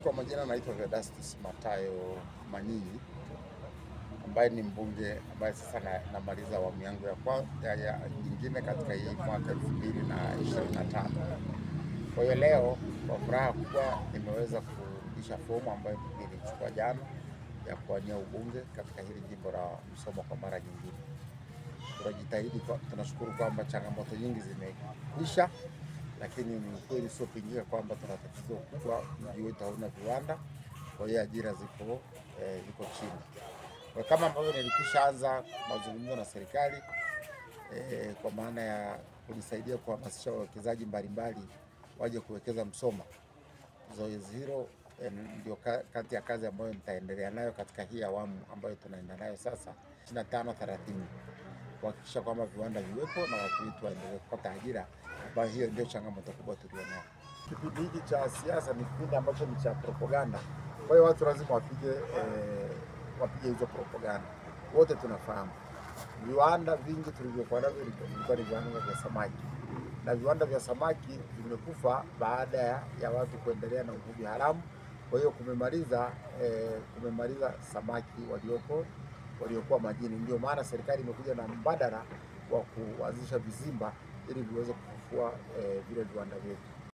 Kwa majina naitwa Vedastus Matayo Manyinyi, ambaye ni mbunge ambaye sasa namaliza awamu yangu ya nyingine katika hii mwaka 2025. Kwa hiyo leo kwa furaha kubwa nimeweza kurudisha fomu ambayo nilichukua jana ya kuwania ubunge katika hili jimbo la Musoma kwa mara nyingine. Tunajitahidi, tunashukuru kwamba changamoto nyingi zimekwisha, lakini ni ukweli sio pingika kwamba tuna tatizo kubwa, mji wetu hauna viwanda, kwa hiyo ajira ziko chini. Kwa kama ambavyo nilikwishaanza mazungumzo na serikali kwa maana ya kunisaidia kuhamasisha wawekezaji mbalimbali waje kuwekeza Musoma. Zoezi hilo ndio kati ya kazi ambayo nitaendelea nayo katika hii awamu ambayo tunaenda nayo sasa 25-30, kuhakikisha kwamba viwanda viwepo na watu wetu waendelee kupata ajira, ambayo hiyo ndio changamoto kubwa tulionayo. Kipindi hiki cha siasa ni kipindi ambacho ni cha propaganda, kwa hiyo watu lazima wapige hizo propaganda. Wote tunafahamu viwanda vingi tulivyokuwa navyo vilikuwa ni viwanda vya samaki, na viwanda vya samaki vimekufa baada ya watu kuendelea na uvuvi haramu. Kwa hiyo kumemaliza samaki waliokuwa majini. Ndio maana serikali imekuja na mbadala wa kuanzisha vizimba ili viweze kufufua vile viwanda vyetu.